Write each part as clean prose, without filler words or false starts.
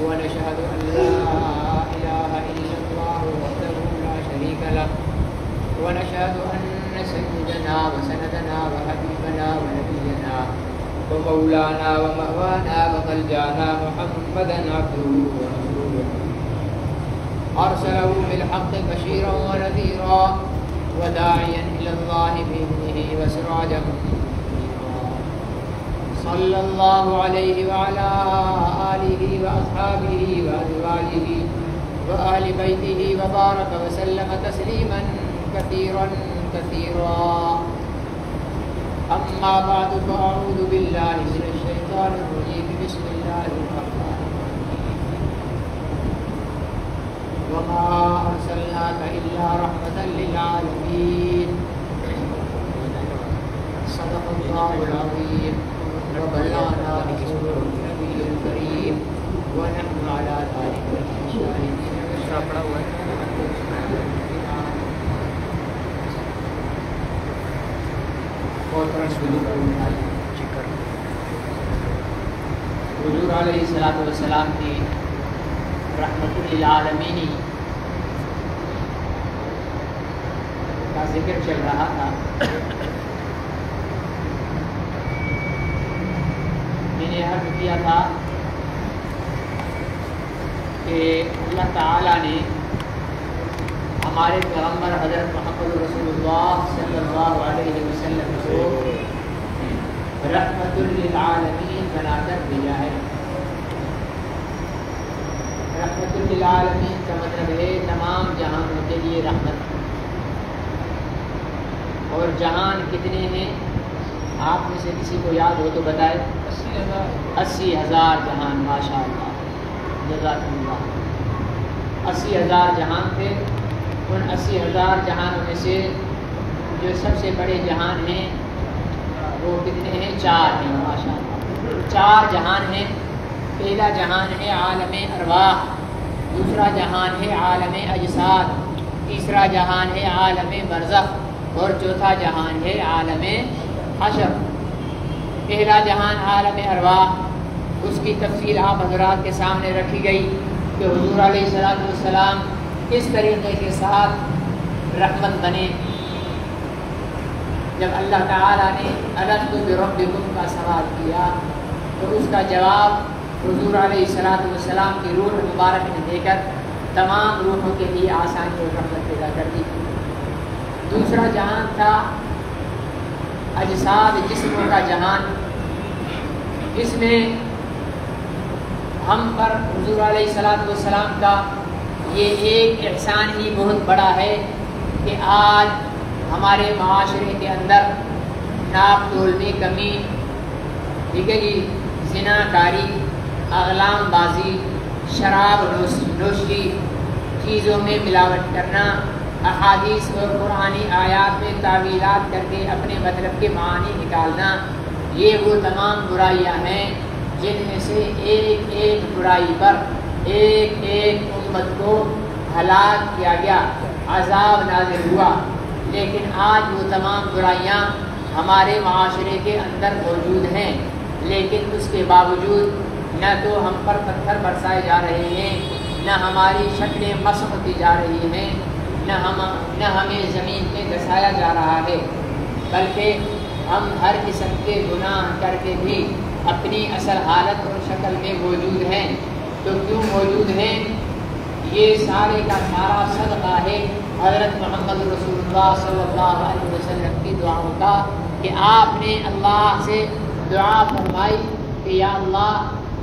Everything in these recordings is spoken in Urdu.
ونشهد أن لا إله إلا الله وحده لا شريك له ونشهد أن سيدنا وسندنا وحبيبنا ونبينا ومولانا ومأوانا وملجانا محمدا عبده ورسوله أرسله بالحق بشيرا ونذيرا وداعيا إلى الله بإذنه وسراجا منيرا صلى الله عليه وعلى آله وأصحابه وأزواجه وأهل بيته وبارك وسلم تسليما كثيرا كثيرا. أما بعد فأعوذ بالله من الشيطان الرجيم. بسم الله الرحمن الرحيم. وما أرسلناك إلا رحمة للعالمين. صدق الله العظيم وبلغنا رسوله النبي الكريم ونحن على ذلك من الشاهدين. حضور علیہ السلام کی رحمت للعالمین کا ذکر چل رہا تھا. میں نے عرض کیا تھا کہ اللہ تعالیٰ نے ہمارے پیغمبر حضرت محمد رسول اللہ صلی اللہ علیہ وسلم کو رحمت للعالمین بنا کر بھیجا ہے. رحمت للعالمین کا مطلب ہے تمام جہانوں کے لیے رحمت. اور جہان کتنے ہیں آپ میں سے کسی کو یاد ہو تو بتائے. 80,000 جہان. ماشاء اللہ جزاکم اللہ. 80,000 جہان تھے. ان 80,000 جہانوں میں سے جو سب سے بڑے جہان ہیں وہ کتنے ہیں؟ 4 ہیں. ماشاء اللہ 4 جہان ہیں. پہلا جہان ہے عالم ارواح، دوسرا جہان ہے عالم اجساد، تیسرا جہان ہے عالم برزخ اور چوتھا جہان ہے عالم حشر. پہلا جہان عالم ارواح، اس کی تفصیل آپ حضرات کے سامنے رکھی گئی کہ حضور علیہ السلام کس طریقے کے ساتھ رحمت بنے. جب اللہ تعالیٰ نے الست بربکم کا سوال کیا تو اس کا جواب حضور علیہ السلام کی روح مبارک نے دے کر تمام روحوں کے لیے آسانی اور رحمت پیدا کر دی. دوسرا جہان تھا اجساد، جسموں کا جہان، جس میں ہم پر حضور علیہ السلام کا یہ ایک احسان ہی بہت بڑا ہے کہ آج ہمارے معاشرے کے اندر ناپ تول میں کمی، دیگری، زنا کاری، اغلام بازی، شراب نوشی، چیزوں میں ملاوٹ کرنا، احادیث اور قرآنی آیات میں تعویلات کر کے اپنے مطلب کے معانی نکالنا، یہ وہ تمام برائیاں ہیں جن میں سے ایک ایک برائی پر ایک ایک امت کو ہلاک کیا گیا، عذاب نازل ہوا. لیکن آج وہ تمام برائیاں ہمارے معاشرے کے اندر موجود ہیں، لیکن اس کے باوجود نہ تو ہم پر پتھر برسائے جا رہے ہیں، نہ ہماری شکلیں مسخ ہوتی جا رہی ہیں، نہ ہمیں زمین میں دسایا جا رہا ہے، بلکہ ہم ہر قسم کے گناہ کر کے بھی اپنی اصل حالت اور شکل میں موجود ہیں. تو کیوں موجود ہیں؟ یہ سارے کا سارا صدقہ ہے حضرت محمد رسول اللہ صلی اللہ علیہ وسلم کی دعاؤں کا کہ آپ نے اللہ سے دعا فرمائی کہ یا اللہ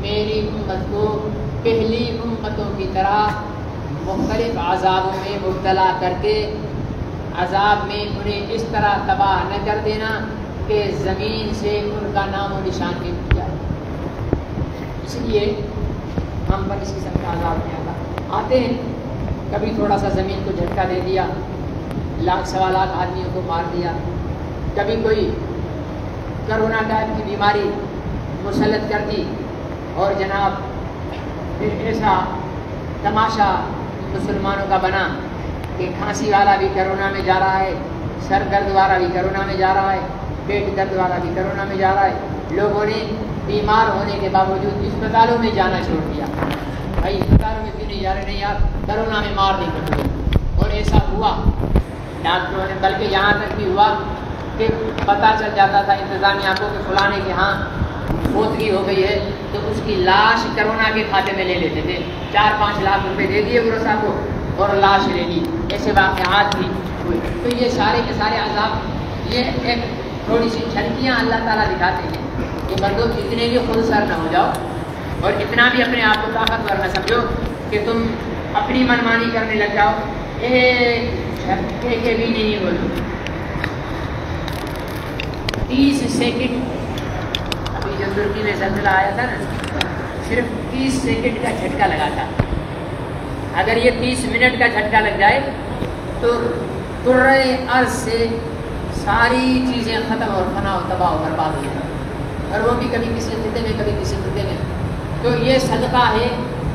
میری امت کو پہلی امتوں کی طرح مختلف عذابوں میں مبتلا کر کے عذاب میں انہیں اس طرح تباہ نہ کر دینا کہ زمین سے ان کا نام و نشان بھی مٹ جائے. اس لیے ہم پر اس قسم کا عذاب نہیں آتے ہیں. کبھی تھوڑا سا زمین کو جھٹکا دے دیا، لاکھ سوا لاکھ آدمیوں کو مار دیا، کبھی کوئی کرونا ٹائپ کی بیماری مسلط کر دی، اور جناب پھر ایسا تماشا مسلمانوں کا بنا کہ کھانسی والا بھی کرونا میں جا رہا ہے، سر درد والا بھی کرونا میں جا رہا ہے، پیٹ درد والا بھی کرونا میں جا رہا ہے. لوگوں نے بیمار ہونے کے باوجود اسپتالوں میں جانا چھوڑ دیا. بھائی ہسپتالوں میں کیوں نہیں جا رہے؟ نہیں یار کرونا میں مار نہیں کرتے. اور ایسا ہوا ڈاکٹروں نے، بلکہ یہاں تک بھی ہوا کہ پتہ چل جاتا تھا انتظامیہ کو کہ فلانے کے ہاں موتگی ہو گئی ہے، تو اس کی لاش کرونا کے کھاتے میں لے لیتے تھے. 4-5 لاکھ روپے دے دیے ورثا کو اور لاش لے لی. ایسے واقعات بھی ہوئے. تو یہ سارے کے سارے عذاب، یہ ایک تھوڑی سی جھلکیاں اللہ تعالیٰ دکھاتے ہیں کہ بندو اتنے بھی خود سر نہ ہو جاؤ اور اتنا بھی اپنے آپ کو طاقتور نہ سمجھو کہ تم اپنی منمانی کرنے لگ جاؤ. ایک جھٹکے کے بھی نہیں بولو. 30 سیکنڈ، ابھی جو ترکی میں زلزلہ آیا تھا نا، صرف 30 سیکنڈ کا جھٹکا لگا تھا. اگر یہ 30 منٹ کا جھٹکا لگ جائے تو کرۂ ارض سے ساری چیزیں ختم اور فنا و تباہ و برباد ہو جائیں، اور وہ بھی کبھی کسی خطے میں کبھی کسی خطے میں. تو یہ صدقہ ہے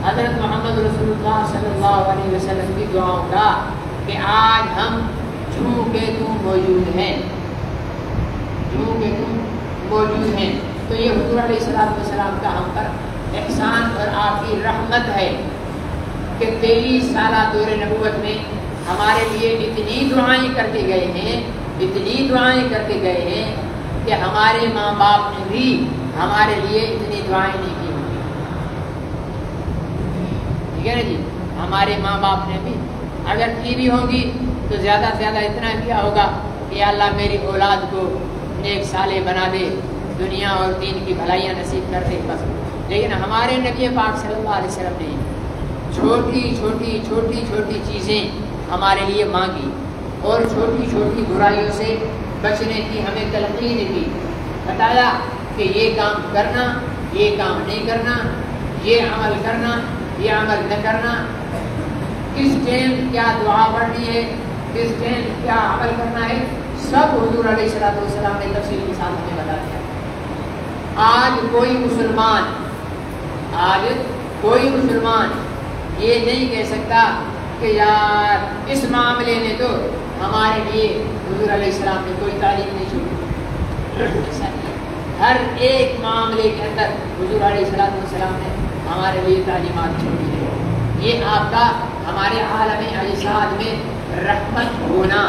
حضرت محمد رسول اللہ صلی اللہ علیہ وسلم کی دعاؤں کا کہ آج ہم چونکہ تم موجود ہیں، چونکہ تم موجود ہیں. تو یہ حضور علیہ السلام کا ہم پر احسان اور آپ کی رحمت ہے کہ 23 سالہ دور نبوت میں ہمارے لیے اتنی دعائیں کرتے گئے ہیں، اتنی دعائیں کرتے گئے ہیں کہ ہمارے ماں باپ نے بھی ہمارے لیے اتنی دعائیں نہیں کی ہوگی. ٹھیک ہے نا جی؟ ہمارے ماں باپ نے بھی اگر کی بھی ہوگی تو زیادہ سے زیادہ اتنا کیا ہوگا کہ اللہ میری اولاد کو نیک صالح بنا دے، دنیا اور دین کی بھلائیاں نصیب کر دے بس. لیکن ہمارے نبی پاک صلی اللہ علیہ وسلم نے چھوٹی چھوٹی چھوٹی چھوٹی چیزیں ہمارے لیے مانگی اور چھوٹی چھوٹی برائیوں سے بچنے کی ہمیں تلقین کی. بتایا کہ یہ کام کرنا، یہ کام نہیں کرنا، یہ عمل کرنا، یہ عمل نہ کرنا، کس ٹائم کیا دعا پڑھنی ہے، کس ٹائم کیا عمل کرنا ہے، سب حضور علیہ السلام نے تفصیل کے ساتھ ہمیں بتا دیا. آج کوئی مسلمان یہ نہیں کہہ سکتا کہ یار اس معاملے میں تو ہمارے لیے حضور علیہ السلام نے کوئی تعلیم نہیں چھوڑی. ہر ایک معاملے کے اندر حضور علیہ السلام نے ہمارے لیے تعلیمات چھوڑی ہے. یہ آپ کا ہمارے عالم اجساد میں رحمت ہونا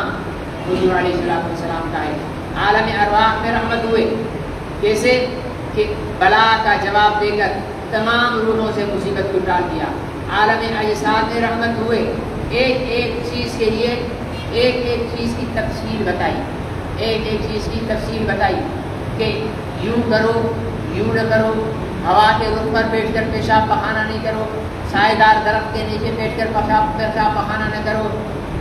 حضور علیہ السلام کا ہے. عالم ارواح میں رحمت ہوئے، کیسے کہ بلا کا جواب دے کر تمام روحوں سے مصیبت کو ٹال دیا. عالم اجساد میں رحمت ہوئے، ایک ایک چیز کے لیے ایک ایک چیز کی تفصیل بتائی، ایک ایک چیز کی تفصیل بتائی کہ یوں کرو، یوں نہ کرو، ہوا کے رخ پر بیٹھ کر پیشاب پخانہ نہیں کرو، سائے دار درخت کے نیچے بیٹھ کر پیشاب پخانہ نہ کرو،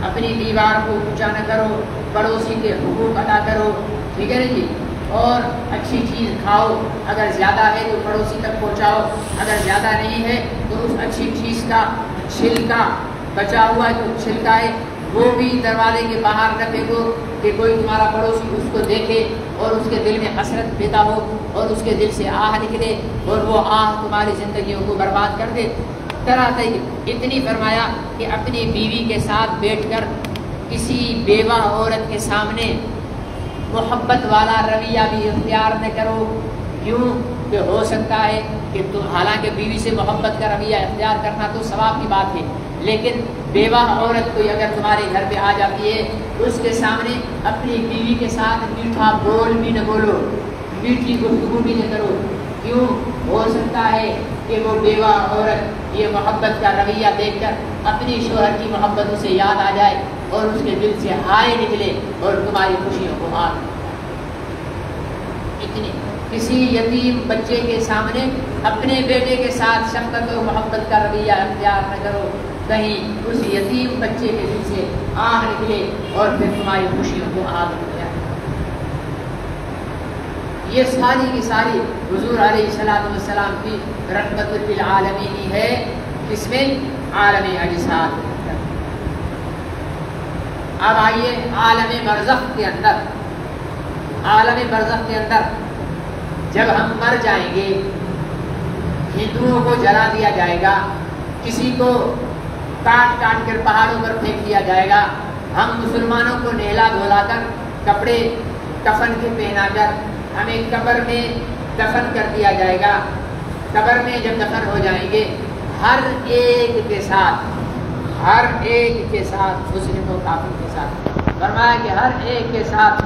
اپنی دیوار کو اونچا نہ کرو، پڑوسی کے حقوق ادا کرو. ٹھیک ہے نا جی؟ اور اچھی چیز کھاؤ، اگر زیادہ ہے تو پڑوسی تک پہنچاؤ، اگر زیادہ نہیں ہے تو اس اچھی چیز کا چھلکا بچا ہوا ہے تو چھلکا ہے وہ بھی دروازے کے باہر نہ پھینکو کہ کوئی تمہارا پڑوسی اس کو دیکھے اور اس کے دل میں حسرت پیدا ہو اور اس کے دل سے آہ نکلے اور وہ آہ تمہاری زندگیوں کو برباد کر دے. طرح طرح اتنی فرمایا کہ اپنی بیوی کے ساتھ بیٹھ کر کسی بیوہ عورت کے سامنے محبت والا رویہ بھی اختیار نہ کرو. کیوں کہ ہو سکتا ہے کہ تم حالانکہ بیوی سے محبت کا رویہ اختیار کرنا تو ثواب کی بات ہے، لیکن بیوہ عورت کوئی اگر تمہارے گھر پہ آ جاتی ہے اس کے سامنے اپنی بیوی کے ساتھ میٹھا بول بھی نہ بولو، میٹھی گفتگو بھی نہ کرو. کیوں؟ ہو سکتا ہے کہ وہ بیوہ عورت یہ محبت کا رویہ دیکھ کر اپنی شوہر کی محبت اسے یاد آ جائے اور اس کے دل سے ہائے نکلے اور تمہاری خوشیوں کو آگ. اتنی کسی یتیم بچے کے سامنے اپنے بیٹے کے ساتھ شفقت و محبت کا رویہ اختیار نہ کرو، کہیں اس یتیم بچے کے دل سے آگ نکلے اور پھر تمہاری خوشیوں کو آگ لگ جائے. یہ ساری کی ساری حضور علیہ السلام کی رحمت للعالمین ہے. اس میں عالم اجساد. اب آئیے عالم برزخ کے اندر. عالم برزخ کے اندر جب ہم مر جائیں گے، ہندوؤں کو جلا دیا جائے گا، کسی کو کاٹ کاٹ کر پہاڑوں پر پھینک دیا جائے گا، ہم مسلمانوں کو نہلا دھلا کر کپڑے کفن کے پہنا کر ہمیں قبر میں دفن کر دیا جائے گا. قبر میں جب دفن ہو جائیں گے ہر ایک کے ساتھ، ہر ایک کے ساتھ، مسلم و کافر کے ساتھ فرمایا کہ ہر ایک کے ساتھ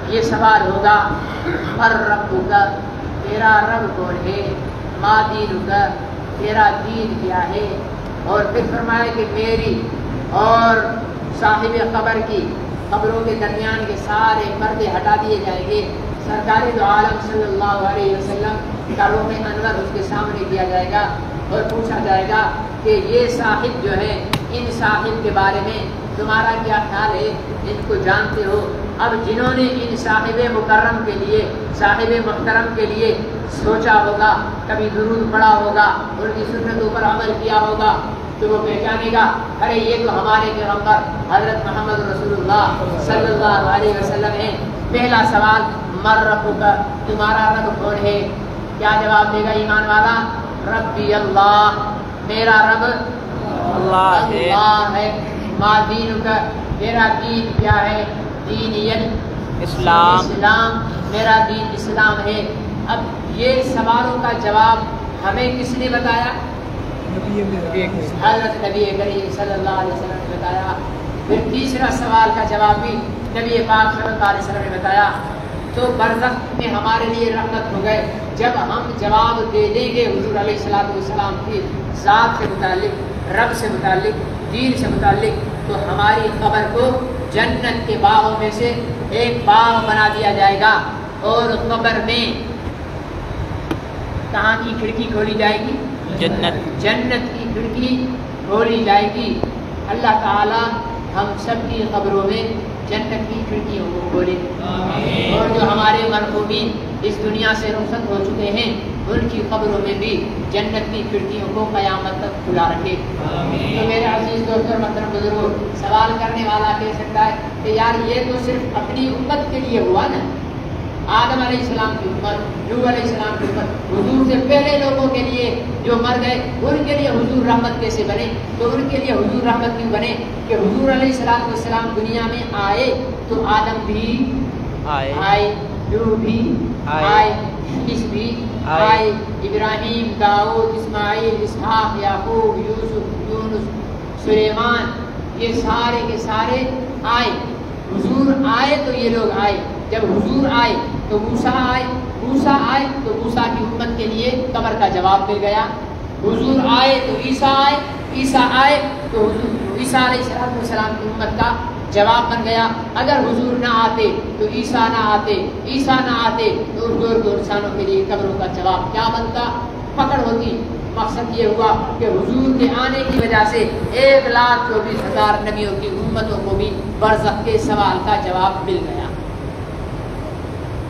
یہ سوال ہوگا، مر ربک، تیرا رب کون ہے، ما دینک، تیرا دین کیا ہے، اور پھر فرمایا کہ میری اور صاحب قبر کی، قبروں کے درمیان کے سارے پردے ہٹا دیے جائیں گے، سرکار دو عالم صلی اللہ علیہ وسلم کا روح انور اس کے سامنے کیا جائے گا اور پوچھا جائے گا کہ یہ صاحب جو ہے، ان صاحب کے بارے میں تمہارا کیا خیال ہے، ان کو جانتے ہو؟ اب جنہوں نے ان صاحب مکرم کے لیے، صاحب محترم کے لیے سوچا ہوگا، کبھی درود پڑھا ہوگا، ان کی سنتوں پر عمل کیا ہوگا، تو وہ پہچانے گا ارے یہ تو ہمارے پیغمبر حضرت محمد رسول اللہ صلی اللہ علیہ وسلم ہیں۔ پہلا سوال، مر ربک، تمہارا رب کون ہے؟ کیا جواب دے گا ایمان والا؟ ربی اللہ، میرا رب اللہ ہے۔ ما دینک، میرا دین کیا ہے؟ دین اسلام، میرا دین اسلام ہے۔ اب یہ سوالوں کا جواب ہمیں کس نے بتایا؟ حضرت نبی کریم صلی اللہ علیہ وسلم نے بتایا۔ پھر تیسرا سوال کا جواب بھی نبی پاک صلی اللہ علیہ وسلم نے بتایا۔ تو برزخ میں ہمارے لیے رحمت ہو گئے جب ہم جواب دے دیں گے حضور علیہ الصلوۃ والسلام کی ذات سے متعلق، رب سے متعلق، دین سے متعلق، تو ہماری قبر کو جنت کے باغوں میں سے ایک باغ بنا دیا جائے گا، اور قبر میں کہاں کی کھڑکی کھولی جائے گی؟ جنت کی کھڑکی کھولی جائے گی۔ اللہ تعالی ہم سب کی قبروں میں جنت کی کھڑکیوں کو کھولے، اور جو ہمارے مرحومین اس دنیا سے رخصت ہو چکے ہیں ان کی قبروں میں بھی جنت کی کھڑکیوں کو قیامت تک کھلا رکھے۔ تو میرے عزیز دوستوں اور محترم بزرگوں، سوال کرنے والا کہہ سکتا ہے کہ یار یہ تو صرف اپنی امت کے لیے ہوا نا، آدم علیہ السلام کی امت، نوح علیہ السلام کی امت، حضور سے پہلے لوگوں کے لیے جو مر گئے ان کے لیے حضور رحمت کیسے بنے؟ تو ان کے لیے حضور رحمت کیوں بنے کہ حضور علیہ السلام دنیا میں آئے تو آدم بھی آئے، نوح بھی آئے، عیسی بھی آئے، ابراہیم، داؤد، اسماعیل، اسحاق، یعقوب، یوسف، یونس، سلیمان، یہ سارے کے سارے آئے۔ حضور آئے تو یہ لوگ آئے، جب حضور آئے تو موسیٰ آئے، موسیٰ آئے تو موسیٰ کی امت کے لیے قبر کا جواب مل گیا، حضور آئے تو عیسیٰ آئے، عیسیٰ آئے تو حضور عیسیٰ علیہ السلام کی امت کا جواب بن گیا۔ اگر حضور نہ آتے تو عیسیٰ نہ آتے، عیسیٰ نہ آتے تو دو انسانوں کے لیے قبروں کا جواب کیا بنتا؟ پکڑ ہوتی۔ مقصد یہ ہوا کہ حضور کے آنے کی وجہ سے 1,24,000 نبیوں کی امتوں کو بھی برزخ کے سوال کا جواب مل گیا۔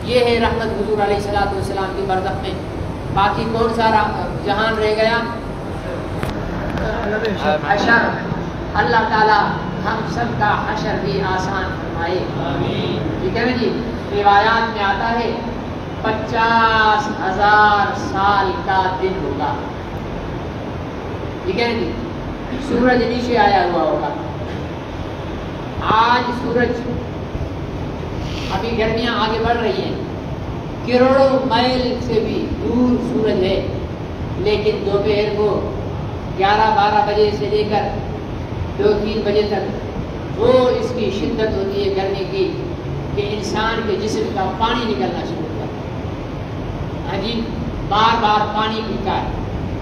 یہ ہے رحمت حضور علیہ السلام کی برزخ میں۔ باقی کون سا جہان رہ گیا؟ حشر۔ اللہ تعالی ہم سب کا حشر بھی آسان فرمائے، ٹھیک ہے نا جی؟ روایات میں آتا ہے 50,000 سال کا دن ہوگا، ٹھیک ہے نا جی؟ سورج نیچے آیا ہوا ہوگا۔ آج سورج، ابھی گرمیاں آگے بڑھ رہی ہیں، کروڑوں میل سے بھی دور سورج ہے، لیکن دوپہر کو 11-12 بجے سے لے کر 2-3 بجے تک وہ اس کی شدت ہوتی ہے گرمی کی کہ انسان کے جسم کا پانی نکلنا شروع ہوتا ہے۔ ہاں جی، بار بار پانی پیتا ہے،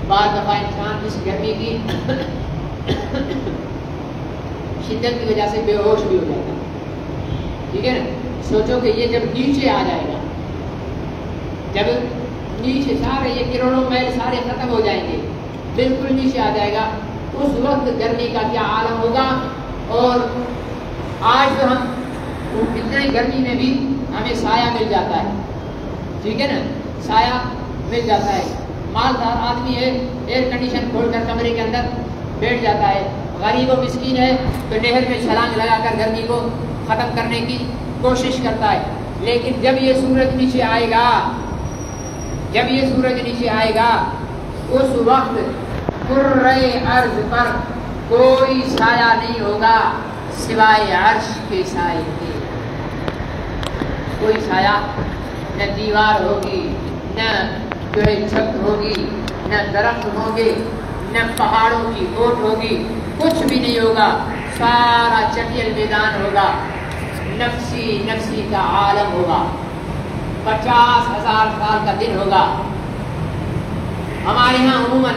بعض دفعہ انسان اس گرمی کی شدت کی وجہ سے بے ہوش بھی ہو جاتا ہے، ٹھیک ہے نا؟ سوچو کہ یہ جب نیچے آ جائے گا، جب نیچے سارے یہ کروڑوں میل سارے ختم ہو جائیں گے، بالکل نیچے آ جائے گا، اس وقت گرمی کا کیا عالم ہوگا۔ اور آج تو ہم اتنے گرمی میں بھی ہمیں سایہ مل جاتا ہے، ٹھیک ہے نا؟ سایہ مل جاتا ہے، مالدار آدمی ہے ایئر کنڈیشن کھول کر کمرے کے اندر بیٹھ جاتا ہے، غریب و مسکین ہے تو نہر میں چھلانگ لگا کر گرمی کو ختم کرنے کی کوشش کرتا ہے۔ لیکن جب یہ سورج نیچے آئے گا، جب یہ سورج نیچے آئے گا، اس وقت کرۂ ارض پر کوئی سایہ نہیں ہوگا سوائے عرش کے سائے کے۔ کوئی سایہ، نہ دیوار ہوگی، نہ جو ہے چھت ہوگی، نہ درخت ہوں گے، نہ پہاڑوں کی اوٹ ہوگی، کچھ بھی نہیں ہوگا، سارا چٹیل میدان ہوگا، نفسی نفسی کا عالم ہوگا، 50,000 سال کا دن ہوگا۔ ہمارے ہاں عموماً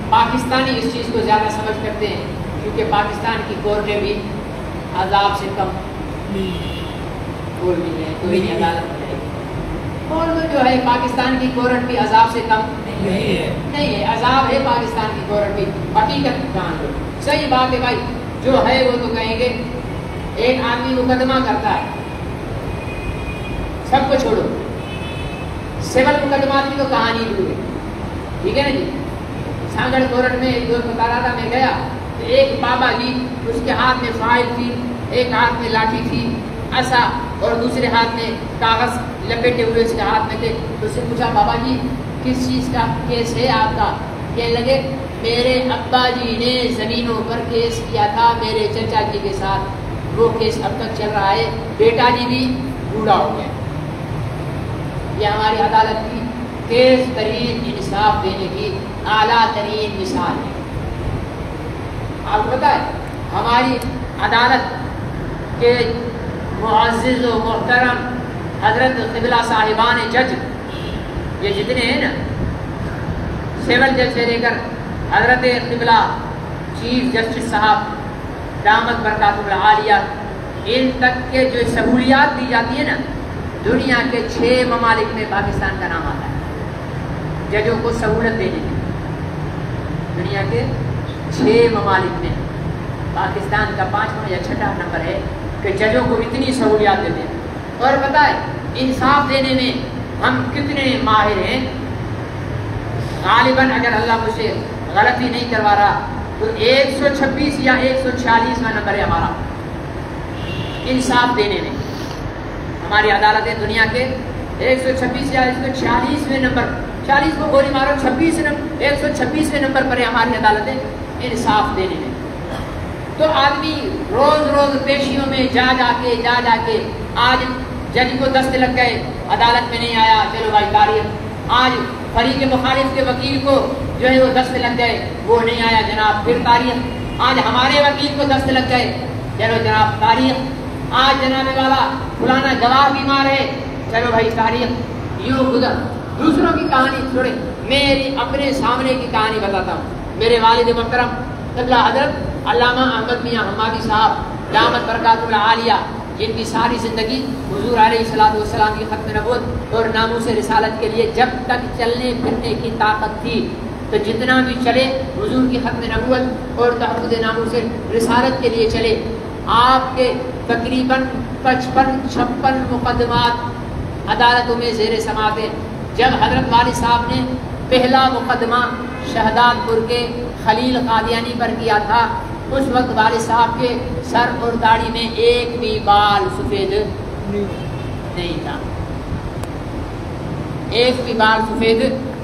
پاکستانی اس چیز کو زیادہ سمجھ کرتے ہیں، کیونکہ پاکستان کی کورٹیں بھی عذاب سے کم بول نہیں ہے، کوئی نہیں عدالت میں جائے گی، اور جو ہے پاکستان کی کورٹ بھی عذاب سے کم نہیں ہے، عذاب ہے پاکستان کی کورٹ بھی، حقیقت جان لو، صحیح بات ہے بھائی، جو ہے وہ تو کہیں گے۔ ایک آدمی مقدمہ کرتا ہے، سب کو چھوڑو، سول مقدمات کی تو کہانی دور ہے، ٹھیک ہے نا جی۔ سانگڑ کورٹ میں ایک دوست بتا رہا تھا، میں گیا تو ایک بابا جی، اس کے ہاتھ میں فائل تھی، ایک ہاتھ میں لاٹھی تھی ایسا، اور دوسرے ہاتھ میں کاغذ لپیٹے ہوئے اس کے ہاتھ میں تھے۔ تو اس سے پوچھا بابا جی کس چیز کا کیس ہے آپ کا؟ کہنے لگے میرے ابا جی نے زمینوں پر کیس کیا تھا میرے چچا جی کے ساتھ، وہ کیس اب تک چل رہا ہے، بیٹا جی بھی بوڑھا ہو گیا۔ یہ ہماری عدالت کی تیز ترین انصاف دینے کی اعلیٰ ترین مثال ہے۔ آپ کو پتہ ہے ہماری عدالت کے معزز و محترم حضرت قبلہ صاحبان جج، یہ جتنے ہیں نا، سول جج سے لے کر حضرت قبلہ چیف جسٹس صاحب دامت برکاتہ العالیہ، ان تک کے جو سہولیات دی جاتی ہے نا، دنیا کے 6 ممالک میں پاکستان کا نام آتا ہے ججوں کو سہولت دینے میں۔ دنیا کے 6 ممالک میں پاکستان کا 5واں یا 6واں نمبر ہے کہ ججوں کو اتنی سہولیات دیتے ہیں۔ اور پتہ ہے انصاف دینے میں ہم کتنے ماہر ہیں، غالباً اگر اللہ مجھ سے غلطی نہیں کروا رہا تو 126 یا 146واں نمبر ہے ہمارا انصاف دینے میں۔ ہماری عدالتیں دنیا کے 126 یا 146ویں نمبر، 40 کو گولی مارو، 126ویں نمبر پر ہے ہماری عدالتیں انصاف دینے میں۔ تو آدمی روز روز پیشیوں میں جا جا کے آج جج کو دست لگ گئے، عدالت میں نہیں آیا، چلو بھائی تاریخ۔ آج فریق مخالف کے وکیل کو جو ہے وہ دست لگ گئے، وہ نہیں آیا جناب، پھر تاریخ۔ آج ہمارے وکیل کو دست لگ گئے، چلو جناب تاریخ۔ آج جناب والا فلانا گواہ بیمار ہے، چلو بھائی تاریخ۔ یوں گزر دوسروں کی کہانی چھوڑے، میری اپنے سامنے کی کہانی بتاتا ہوں۔ میرے والد محترم قبلہ حضرت علامہ احمد میاں حمادی صاحب دامت برکاتہ العالیہ، جن کی ساری زندگی حضور علیہ الصلوۃ والسلام کی ختم نبوت اور ناموس رسالت کے لیے جب تک چلنے پھرنے کی طاقت تھی تو جتنا بھی چلے حضور کی ختم نبوت اور تحفظ ناموس رسالت کے لیے چلے۔ آپ کے تقریباً 55-56 مقدمات عدالتوں میں زیر سماعت ہیں۔ جب حضرت والد صاحب نے پہلا مقدمہ شہداد پور کے خلیل قادیانی پر کیا تھا، اس وقت والد صاحب کے سر اور داڑھی میں ایک بھی بال سفید نہیں تھا، ایک بھی بال سفید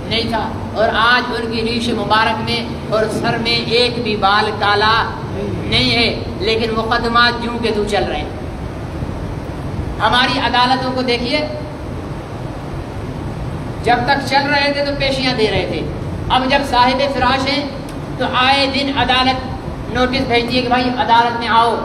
نہیں تھا، اور آج ان کی ریش مبارک میں اور سر میں ایک بھی بال کالا نہیں ہے، لیکن مقدمات جوں کے تو چل رہے ہیں۔ ہماری عدالتوں کو دیکھیے، جب تک چل رہے تھے تو پیشیاں دے رہے تھے، اب جب صاحب فراش ہیں تو آئے دن عدالت نوٹس بھیجتی ہے کہ بھائی عدالت میں آؤ۔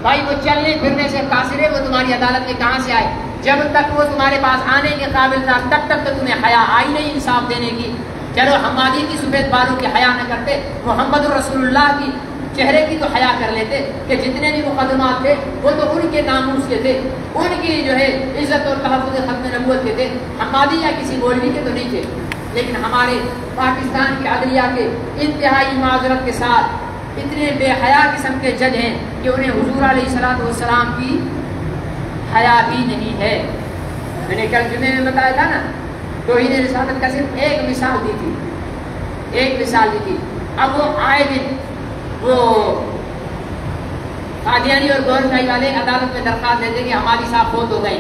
بھائی وہ چلنے پھرنے سے قاصر ہے، وہ تمہاری عدالت میں کہاں سے آئے؟ جب تک وہ تمہارے پاس آنے کے قابل تھا تب تک تو تمہیں حیا آئی نہیں انصاف دینے کی۔ چلو حمادی کی سفید بالوں کی حیا نہ کرتے، محمد رسول اللہ کی چہرے کی تو حیا کر لیتے کہ جتنے بھی مقدمات تھے وہ تو ان کے ناموس کے تھے، ان کی جو ہے عزت اور تحفظ ختم نبوت کے تھے، حمادی یا کسی مولوی کے تو نہیں تھے۔ لیکن ہمارے پاکستان کی عدلیہ کے انتہائی معذرت کے ساتھ اتنے بے حیا قسم کے جج ہیں کہ انہیں حضور علیہ الصلوۃ والسلام کی حیا بھی نہیں ہے۔ میں نے کل جمعے میں بتایا تھا نا، توہین رسالت کا صرف ایک مثال دی تھی، ایک مثال دی تھی۔ اب وہ آئے دن وہ قادیانی اور گور شاہی والے عدالت میں درخواست دیتے کہ ہماری صاحب فوت ہو گئے،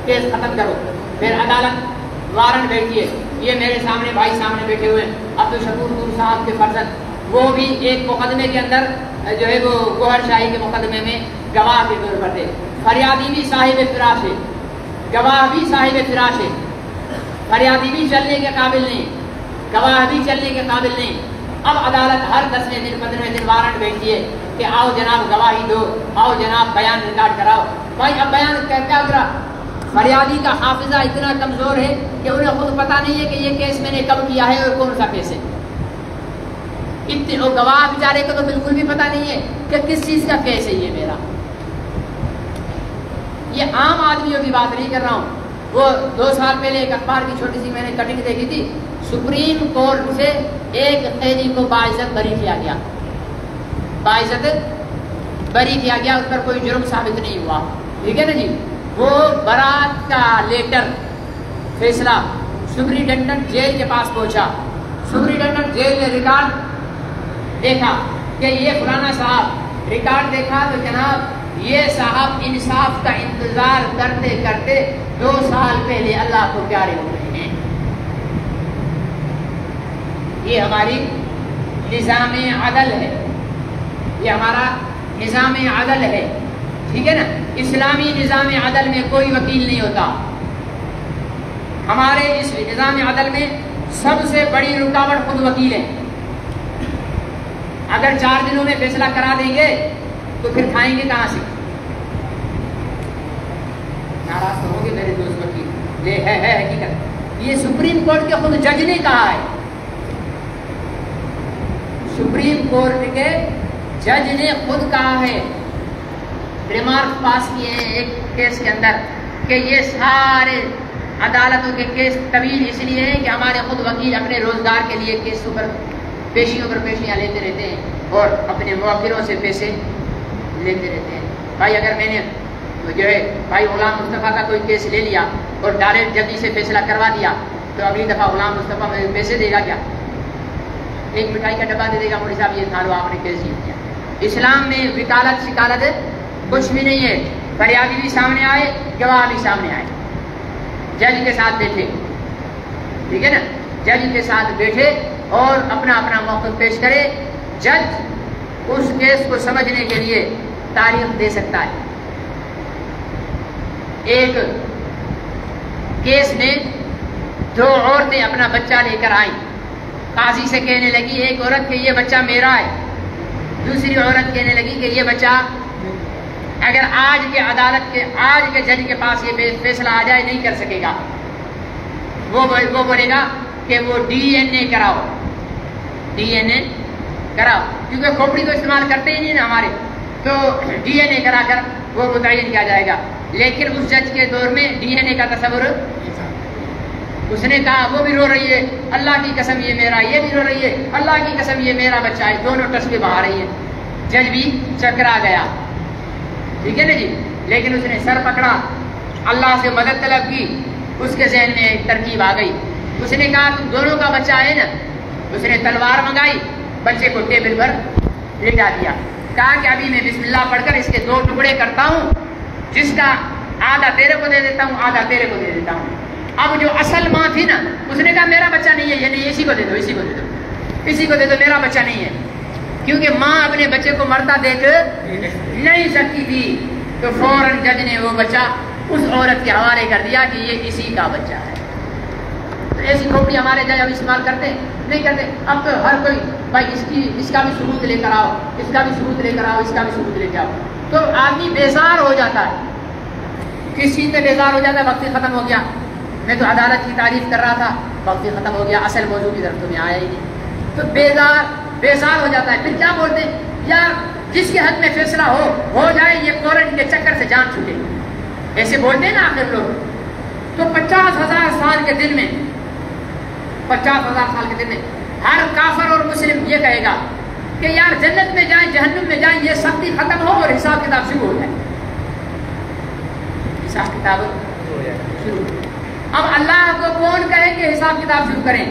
کیس ختم کرو۔ پھر عدالت وارنٹ بھیجتی ہے، یہ میرے سامنے بھائی سامنے بیٹھے ہوئے عبدالشکور نور صاحب کے فرزند، وہ بھی ایک مقدمے کے اندر جو ہے وہ گوہر شاہی کے مقدمے میں گواہ کے طور پر تھے۔ فریادی بھی صاحب فراش ہے، گواہ بھی صاحب فراش ہے، فریادی بھی چلنے کے قابل نہیں، گواہ بھی چلنے کے قابل نہیں۔ اب عدالت ہر 10ویں دن 15ویں دن وارنٹ بھیجتی ہے کہ آؤ جناب گواہی دو، آؤ جناب بیان ریکارڈ کراؤ. بھائی اب بیان کیا کرا؟ فریادی کا حافظہ اتنا کمزور ہے کہ انہیں خود پتہ نہیں ہے کہ یہ کیس میں نے کب کیا ہے اور کون سا کیس ہے. اتنے گواہ بیچارے کو تو بالکل بھی پتہ نہیں ہے کہ کس چیز کا کیس ہے یہ میرا. یہ عام آدمیوں کی بات نہیں کر رہا ہوں. وہ 2 سال پہلے ایک اخبار کی چھوٹی سی میں نے کٹنگ دیکھی تھی. سپریم کورٹ سے ایک قیدی کو باعزت بری کیا گیا، باعزت بری کیا گیا، اس پر کوئی جرم ثابت نہیں ہوا. ٹھیک ہے نا جی. وہ برات کا لیٹر فیصلہ سپرنٹینڈنٹ جیل کے پاس پہنچا. سپرنٹینڈنٹ جیل نے ریکارڈ دیکھا کہ یہ فلانا صاحب، ریکارڈ دیکھا تو جناب یہ صاحب انصاف کا انتظار کرتے کرتے 2 سال پہلے اللہ کو پیارے ہو گئے ہیں. یہ ہماری نظام عدل ہے، یہ ہمارا نظام عدل ہے. ٹھیک ہے نا. اسلامی نظام عدل میں کوئی وکیل نہیں ہوتا. ہمارے اس نظام عدل میں سب سے بڑی رکاوٹ خود وکیل ہے. اگر 4 دنوں میں فیصلہ کرا دیں گے تو پھر کھائیں گے کہاں سے؟ ناراض تو ہوں گے میرے دوست وکیل. یہ ہے حقیقت. یہ سپریم کورٹ کے خود جج نے کہا ہے. سپریم کورٹ کے جج نے خود کہا ہے، ریمارک پاس کیے ہیں ایک کیس کے اندر کہ یہ سارے عدالتوں کے کیس طویل اس لیے ہیں کہ ہمارے خود وکیل اپنے روزگار کے لیے کیسوں پر پیشیوں پر پیشیاں لیتے رہتے ہیں اور اپنے موکلوں سے پیسے لیتے رہتے ہیں. بھائی اگر میں نے جو ہے بھائی غلام مصطفیٰ کا کوئی کیس لے لیا اور ڈائریکٹ جلدی سے فیصلہ کروا دیا تو اگلی دفعہ غلام مصطفیٰ مجھے پیسے دے گا کیا؟ ایک مٹھائی کا ڈبہ دے دے گا، مولوی صاحب یہ کھا لو، آپ نے کیس جیت گیا. اسلام میں وکالت شکالت کچھ بھی نہیں ہے. فریادی بھی سامنے آئے، گواہ بھی سامنے آئے، جج کے ساتھ بیٹھے. ٹھیک ہے نا. جج کے ساتھ بیٹھے اور اپنا اپنا موقف پیش کرے. جج اس کیس کو سمجھنے کے لیے تاریخ دے سکتا ہے. ایک کیس میں 2 عورتیں اپنا بچہ لے کر آئیں. قاضی سے کہنے لگی ایک عورت کہ یہ بچہ میرا ہے، دوسری عورت کہنے لگی کہ یہ بچہ اگر آج کے عدالت کے آج کے جج کے پاس یہ فیصلہ آ جائے نہیں کر سکے گا. وہ بولے گا کہ وہ DNA کراؤ، DNA کراؤ، کیونکہ کھوپڑی تو استعمال کرتے ہی نہیں نا ہمارے، تو DNA کرا کر وہ متعین کیا جائے گا. لیکن اس جج کے دور میں DNA کا تصور، اس نے کہا وہ بھی رو رہی ہے اللہ کی قسم یہ میرا، یہ بھی رو رہی ہے اللہ کی قسم یہ میرا بچہ ہے، دونوں ٹسکے بہا رہی ہے. جج بھی چکرا گیا. ٹھیک ہے نا جی. لیکن اس نے سر پکڑا، اللہ سے مدد طلب کی. اس کے ذہن میں ایک ترکیب آ گئی. اس نے کہا تم دونوں کا بچہ ہے نا. اس نے تلوار منگائی، بچے کو ٹیبل پر لٹا دیا. کہا کہ ابھی میں بسم اللہ پڑھ کر اس کے 2 ٹکڑے کرتا ہوں، جس کا آدھا تیرے کو دے دیتا ہوں، آدھا تیرے کو دے دیتا ہوں. اب جو اصل ماں تھی نا اس نے کہا میرا بچہ نہیں ہے، یہ نہیں، اسی کو دے دو، اسی کو دے دو، اسی کو دے دو، میرا بچہ نہیں ہے. کیونکہ ماں اپنے بچے کو مرتا دیکھ نہیں سکتی تھی. تو فوراً جج نے وہ بچہ اس عورت کے حوالے کر دیا کہ یہ اسی کا بچہ ہے. تو ایسی کھوپڑی ہمارے جج اب استعمال کرتے نہیں کرتے. اب تو ہر کوئی بھائی اس کا بھی ثبوت لے کر آؤ، اس کا بھی ثبوت لے کر آؤ، اس کا بھی ثبوت لے کے آؤ. تو آدمی بیزار ہو جاتا ہے. کس چیز سے بیزار ہو جاتا ہے؟ وقت ختم ہو گیا. میں تو عدالت کی تعریف کر رہا تھا، وقت ختم ہو گیا، اصل موضوع کی طرف تو میں آیا ہی نہیں. تو بیزار ہو جاتا ہے. پھر کیا بولتے ہیں؟ یا جس کے حق میں فیصلہ ہو جائے، یہ کورٹ کے چکر سے جان چھوٹے، ایسے بولتے ہیں نا آخر لوگ. تو 50,000 سال کے دن میں 50,000 سال کے دن میں ہر کافر اور مسلم یہ کہے گا کہ یار جنت میں جائیں جہنم میں جائیں، یہ سختی ختم ہو اور حساب کتاب شروع ہو جائے. حساب کتاب شروع. اب اللہ کو کون کہے کہ حساب کتاب شروع کریں؟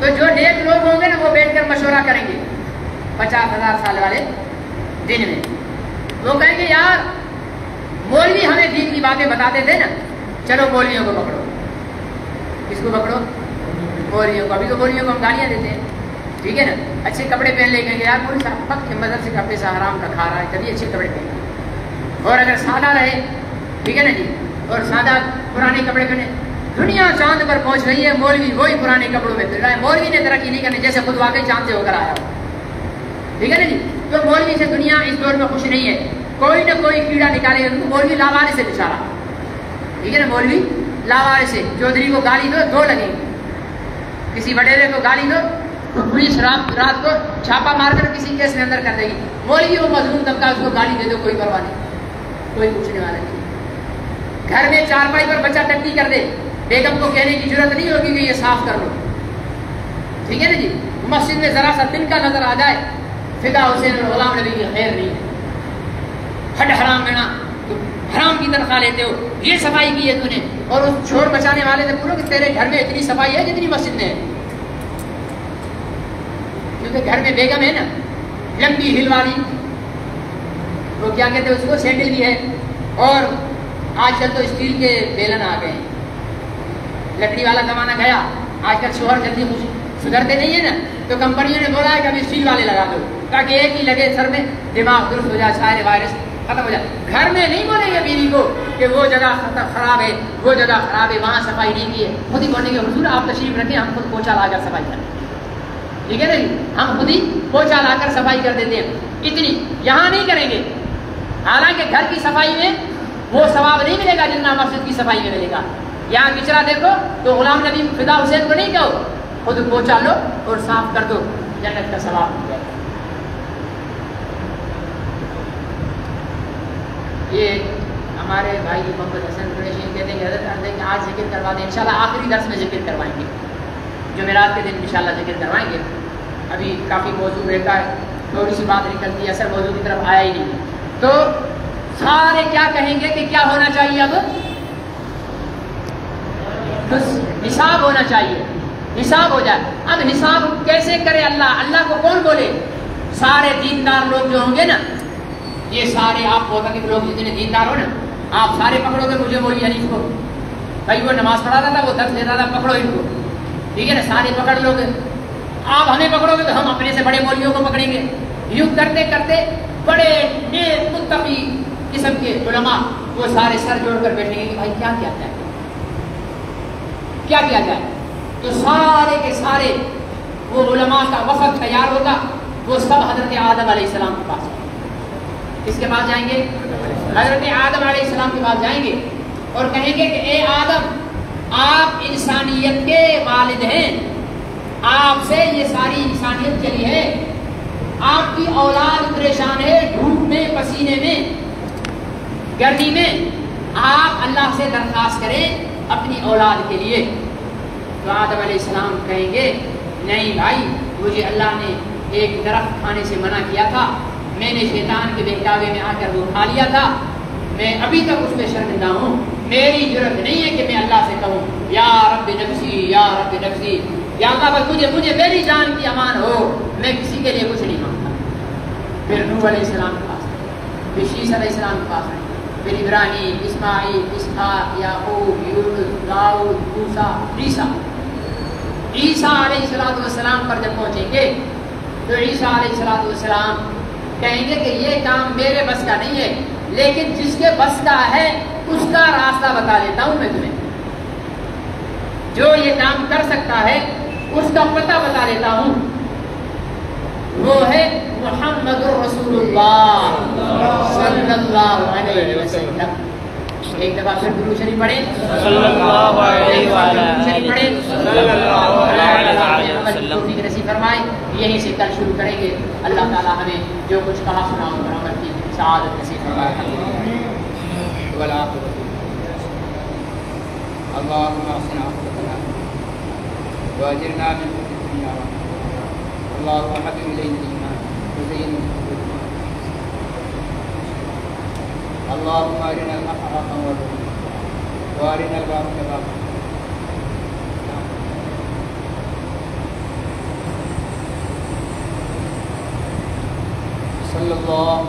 تو جو نیک لوگ ہوں گے نا وہ بیٹھ کر مشورہ کریں گے 50,000 سال والے دن میں. وہ کہیں گے یار مولوی ہمیں دین کی باتیں بتاتے تھے نا، چلو مولویوں کو پکڑو. کس کو پکڑو؟ مولویوں کو. ابھی تو مولویوں کو ہم گالیاں دیتے ہیں. ٹھیک ہے نا. اچھے کپڑے پہن لے گئے، یار مولوی صاحب پک کے مدد سے کپڑے سے حرام کا کھا رہا ہے، تبھی اچھے کپڑے پہنے. اور اگر سادہ رہے، ٹھیک ہے نا جی، اور سادہ پرانے کپڑے پہنے، دنیا چاند پر پہنچ رہی ہے، مولوی وہی پرانے کپڑوں میں پھر رہا ہے. مولوی نے ترقی نہیں کرنی جیسے خود واقعی چاند سے ہو کر آیا. ٹھیک ہے نا جی. تو مولوی سے دنیا اس دور میں خوش نہیں ہے. کوئی نہ کوئی کیڑا نکالے گا. مولوی لاوارے سے بچارا، ٹھیک ہے نا، مولوی لاوارے سے. چودھری کو گالی دو لگے گی، کسی وڈیرے کو گالی دو تو پولیس رات کو چھاپا مار کر کسی کیس میں اندر کر دے گی. مولوی وہ مظلوم طبقہ اس کو گالی دے دو، کوئی پرواہ نہیں، کوئی پوچھنے والا نہیں. گھر میں چارپائی پر بچہ ٹٹی کر دے، بیگم کو کہنے کی ضرورت نہیں ہوگی کہ یہ صاف کر لو. ٹھیک ہے نا جی. مسجد میں ذرا سا دن کا نظر آ جائے، فدا حسین اور غلام نبی کی خیر نہیں ہے. ہڈ حرام میں نا حرام کی تنخواہ لیتے ہو، یہ صفائی کی ہے تو نے. اور اس چھوڑ بچانے والے سے پوچھو کہ تیرے گھر میں اتنی صفائی ہے جتنی مسجد میں ہے. کیونکہ گھر میں بیگم ہے نا لمبی ہل والی، وہ کیا کہتے ہیں اس کو، سینڈل بھی ہے. اور آج کل تو اسٹیل کے بیلن آ گئے ہیں. لکڑی والا زمانہ گیا. آج کل شوہر جلدی سدھرتے نہیں ہیں نا، تو کمپنیوں نے بولا ہے کہ ابھی اسٹیل والے لگا دو تاکہ ایک ہی لگے سر میں، دماغ درست ہو جائے، سارے وائرس ختم ہو جائے. گھر میں نہیں بولیں گے بیوی کو کہ وہ جگہ خراب ہے، وہ جگہ خراب ہے، وہاں صفائی نہیں کی ہے. خود ہی بولیں گے حضور آپ تشریف رکھیں، ہم خود پوچھا لا کر صفائی کریں. ٹھیک ہے نا جی. ہم خود ہی پوچھا لا کر صفائی کر دیتے ہیں. اتنی یہاں نہیں کریں گے. حالانکہ گھر کی صفائی میں وہ ثواب نہیں ملے گا جتنا مسجد کی صفائی میں ملے گا. یہاں کچرا دیکھو تو غلام نبی فدا حسین کو نہیں کہو، خود پوچھا لو اور صاف کر دو، جنت کا ثواب مل جائے. یہ ہمارے بھائی محمد حسن قریشی کہتے ہیں کہ حضرت کہ آج ذکر کروا دیں، انشاءاللہ آخری درس میں ذکر کروائیں گے، جمعرات کے دن انشاءاللہ ذکر کروائیں گے. ابھی کافی موضوع رہتا ہے، تھوڑی سی بات نکلتی ہے، اصل موضوع کی طرف آیا ہی نہیں. تو سارے کیا کہیں گے کہ کیا ہونا چاہیے؟ اب حساب ہونا چاہیے، حساب ہو جائے. اب حساب کیسے کرے اللہ؟ اللہ کو کون بولے؟ سارے دیندار لوگ جو ہوں گے نا، یہ سارے آپ متقی لوگ جتنے دیندار ہو نا، آپ سارے پکڑو گے مجھے مولوی حنیف کو، بھائی وہ نماز پڑھاتا تھا، وہ درس دیتا تھا، پکڑو ان کو. ٹھیک ہے نا، سارے پکڑ لو گے. آپ ہمیں پکڑو گے تو ہم اپنے سے بڑے مولویوں کو پکڑیں گے. یوں کرتے کرتے بڑے نیک متقی قسم کے علماء وہ سارے سر جوڑ کر بیٹھیں گے کہ بھائی کیا کیا جائے، کیا کیا جائے. تو سارے کے سارے وہ علماء کا وفد تیار ہوگا، وہ سب حضرت آدم علیہ السلام کے پاس. کس کے پاس جائیں گے؟ حضرت آدم علیہ السلام کے پاس جائیں گے اور کہیں گے کہ اے آدم، آپ انسانیت کے والد ہیں، آپ سے یہ ساری انسانیت چلی ہے، آپ کی اولاد پریشان ہے، دھوپ میں، پسینے میں، گرمی میں. آپ اللہ سے درخواست کریں اپنی اولاد کے لیے. تو آدم علیہ السلام کہیں گے نہیں بھائی، مجھے اللہ نے ایک درخت کھانے سے منع کیا تھا، میں نے شیطان کے بہکاوے میں آ کر وہ کھا لیا تھا، میں ابھی تک اس میں شرمندہ ہوں، میری ضرورت نہیں ہے کہ میں اللہ سے کہوں یا رب نفسی یا رب نفسی، یا اللہ بس مجھے میری جان کی امان ہو، میں کسی کے لیے کچھ نہیں مانگتا. پھر نوح علیہ السلام کے پاس آئے، پھر شیش علیہ السلام کے پاس آئے، پھر ابراہیم، اسماعیل، اسحاق، یعقوب، یونس، داؤد، موسیٰ، عیسیٰ علیہ السلام پر جب پہنچیں گے تو عیسیٰ علیہ السلام کہیں گے کہ یہ کام میرے بس کا نہیں ہے، لیکن جس کے بس کا ہے اس کا راستہ بتا دیتا ہوں میں تمہیں. جو یہ کام کر سکتا ہے اس کا پتہ بتا دیتا ہوں، وہ ہے محمد رسول اللہ صلی اللہ علیہ وسلم. ایک دفعہ پھر درود شریف پڑھیں، صلی اللہ علیہ وسلم. نصیب فرمائے. یہیں سے کل شروع کریں گے. اللہ تعالی ہمیں جو کچھ کہا سنا پر عمل کی سعادت نصیب فرمائے. اللهم اصلح عاقبتنا واجرنا من خزي الدنيا. اللهم حبب الينا الايمان وزينه في قلوبنا. اللهم ارنا الحق حقا وارزقنا وارنا الباطل باطلا. صلى الله